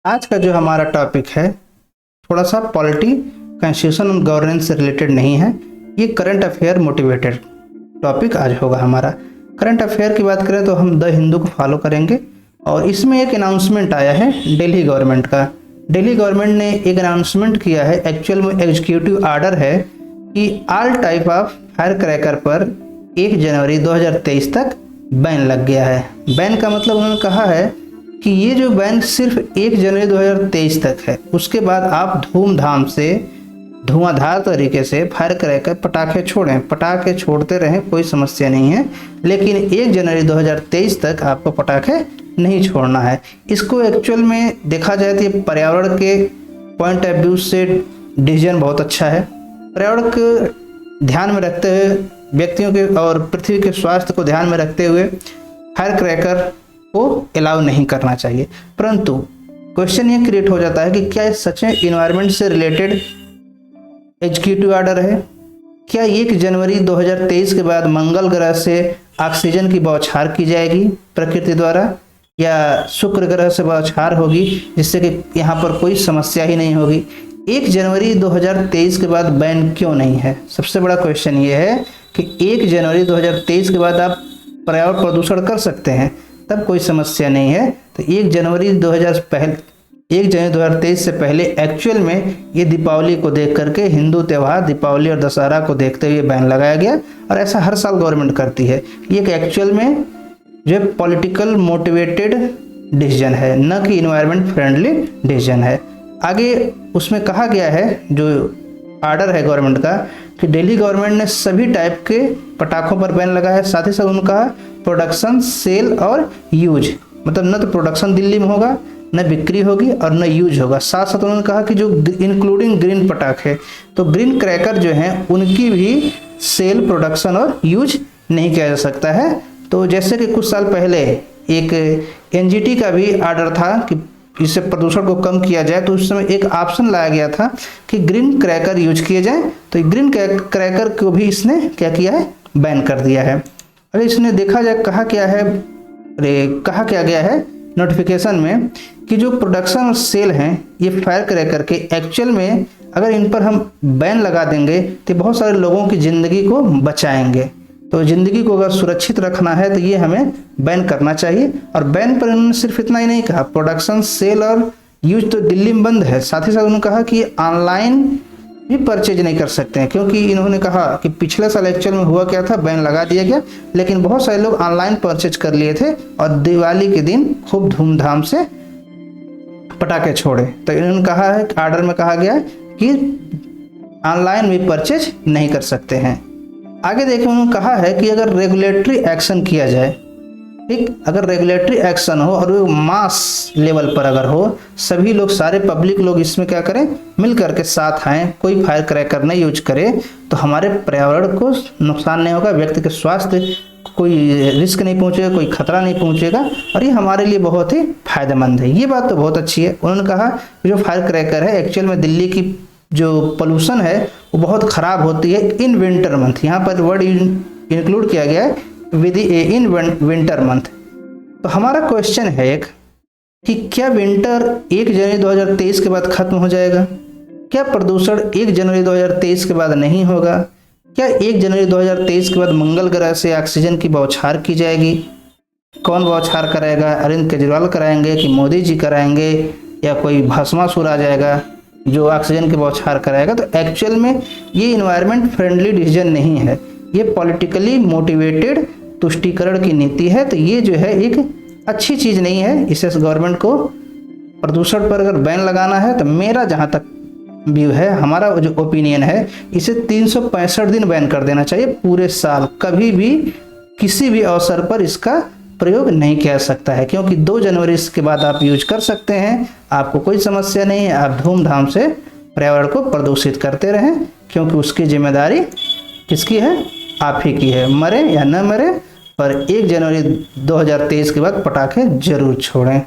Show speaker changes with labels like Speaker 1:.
Speaker 1: आज का जो हमारा टॉपिक है थोड़ा सा पॉलिटी, कॉन्स्टिट्यूशन और गवर्नेंस से रिलेटेड नहीं है। ये करंट अफेयर मोटिवेटेड टॉपिक आज होगा हमारा। करंट अफेयर की बात करें तो हम द हिंदू को फॉलो करेंगे और इसमें एक अनाउंसमेंट आया है दिल्ली गवर्नमेंट का। दिल्ली गवर्नमेंट ने एक अनाउंसमेंट किया है, एक्चुअल में एग्जीक्यूटिव आर्डर है कि all type of fire cracker पर 1 जनवरी 2023 तक बैन लग गया है। बैन का मतलब उन्होंने कहा है कि ये जो बैन सिर्फ 1 जनवरी 2023 तक है, उसके बाद आप धूमधाम से धुआंधार तरीके से फायर क्रैकर पटाखे छोड़ें, पटाखे छोड़ते रहें, कोई समस्या नहीं है। लेकिन 1 जनवरी 2023 तक आपको पटाखे नहीं छोड़ना है। इसको एक्चुअल में देखा जाए तो ये पर्यावरण के पॉइंट ऑफ व्यू से डिसीजन बहुत अच्छा है। पर्यावरण को ध्यान में रखते हुए, व्यक्तियों के और पृथ्वी के स्वास्थ्य को ध्यान में रखते हुए फायर क्रैकर को अलाउ नहीं करना चाहिए। परंतु क्वेश्चन ये क्रिएट हो जाता है कि क्या सच में इन्वायरमेंट से रिलेटेड एग्जीक्यूटिव ऑर्डर है? क्या 1 जनवरी 2023 के बाद मंगल ग्रह से ऑक्सीजन की बौछार की जाएगी प्रकृति द्वारा, या शुक्र ग्रह से बौछार होगी जिससे कि यहाँ पर कोई समस्या ही नहीं होगी? 1 जनवरी 2023 के बाद बैन क्यों नहीं है? सबसे बड़ा क्वेश्चन ये है कि 1 जनवरी 2023 के बाद आप पर्यावरण प्रदूषण कर सकते हैं, तब कोई समस्या नहीं है। तो 1 जनवरी 2023 से पहले एक्चुअल में ये दीपावली को देख करके, हिंदू त्यौहार दीपावली और दशहरा को देखते हुए बैन लगाया गया और ऐसा हर साल गवर्नमेंट करती है। ये एक एक्चुअल में जो पॉलिटिकल मोटिवेटेड डिसीजन है, न कि इन्वायरमेंट फ्रेंडली डिसीजन है। आगे उसमें कहा गया है, जो आर्डर है गवर्नमेंट का, कि दिल्ली गवर्नमेंट ने सभी टाइप के पटाखों पर बैन लगाया है। साथ ही साथ उनका प्रोडक्शन, सेल और यूज, मतलब न तो प्रोडक्शन दिल्ली में होगा, न बिक्री होगी और न यूज होगा। साथ साथ उन्होंने कहा कि जो इंक्लूडिंग ग्रीन पटाखे, तो ग्रीन क्रैकर जो हैं उनकी भी सेल, प्रोडक्शन और यूज नहीं किया जा सकता है। तो जैसे कि कुछ साल पहले एक एनजीटी का भी आर्डर था कि इससे प्रदूषण को कम किया जाए, तो उस समय एक ऑप्शन लाया गया था कि ग्रीन क्रैकर यूज किए जाएं, तो ग्रीन क्रैकर को भी इसने क्या किया है, बैन कर दिया है। अरे इसने देखा जाए कहा क्या गया है नोटिफिकेशन में कि जो प्रोडक्शन और सेल हैं ये फायर क्रैकर के, एक्चुअल में अगर इन पर हम बैन लगा देंगे तो बहुत सारे लोगों की ज़िंदगी को बचाएंगे। तो ज़िंदगी को अगर सुरक्षित रखना है तो ये हमें बैन करना चाहिए। और बैन पर इन्होंने सिर्फ इतना ही नहीं कहा, प्रोडक्शन, सेल और यूज तो दिल्ली में बंद है, साथ ही साथ उन्होंने कहा कि ऑनलाइन भी परचेज नहीं कर सकते हैं, क्योंकि इन्होंने कहा कि पिछले साल एक्चुअल में हुआ क्या था, बैन लगा दिया गया, लेकिन बहुत सारे लोग ऑनलाइन परचेज कर लिए थे और दिवाली के दिन खूब धूमधाम से पटाखे छोड़े। तो इन्होंने कहा है, आर्डर में कहा गया कि ऑनलाइन भी परचेज नहीं कर सकते हैं। आगे देखिए उन्होंने कहा है कि अगर रेगुलेटरी एक्शन किया जाए, ठीक, अगर रेगुलेटरी एक्शन हो और वो मास लेवल पर अगर हो, सभी लोग, सारे पब्लिक लोग इसमें क्या करें, मिल करके साथ आएँ, कोई फायर क्रैकर नहीं यूज करे, तो हमारे पर्यावरण को नुकसान नहीं होगा, व्यक्ति के स्वास्थ्य कोई रिस्क नहीं पहुंचेगा, कोई खतरा नहीं पहुंचेगा और ये हमारे लिए बहुत ही फायदेमंद है। ये बात तो बहुत अच्छी है। उन्होंने कहा कि जो फायर क्रैकर है, एक्चुअल में दिल्ली की जो पोल्यूशन है वो बहुत ख़राब होती है इन विंटर मंथ। यहाँ पर वर्ड इंक्लूड किया गया है विद इन विंटर मंथ। तो हमारा क्वेश्चन है एक कि क्या विंटर 1 जनवरी 2023 के बाद खत्म हो जाएगा? क्या प्रदूषण 1 जनवरी 2023 के बाद नहीं होगा? क्या 1 जनवरी 2023 के बाद मंगल ग्रह से ऑक्सीजन की बौछार की जाएगी? कौन बौछार कराएगा? अरविंद केजरीवाल कराएंगे कि मोदी जी कराएंगे, या कोई भस्मासुर आ जाएगा जो ऑक्सीजन की बौछार कराएगा? तो एक्चुअल में ये इन्वायरमेंट फ्रेंडली डिसीजन नहीं है, ये पॉलिटिकली मोटिवेटेड तुष्टीकरण की नीति है। तो ये जो है एक अच्छी चीज़ नहीं है। इससे गवर्नमेंट को प्रदूषण पर अगर बैन लगाना है, तो मेरा जहाँ तक व्यू है, हमारा जो ओपिनियन है, इसे 365 दिन बैन कर देना चाहिए पूरे साल। कभी भी किसी भी अवसर पर इसका प्रयोग नहीं किया जा सकता है, क्योंकि 2 जनवरी के बाद आप यूज कर सकते हैं, आपको कोई समस्या नहीं है। आप धूमधाम से पर्यावरण को प्रदूषित करते रहें, क्योंकि उसकी जिम्मेदारी किसकी है? आप ही की है। मरे या न मरे, पर 1 जनवरी 2023 के बाद पटाखे जरूर छोड़ें।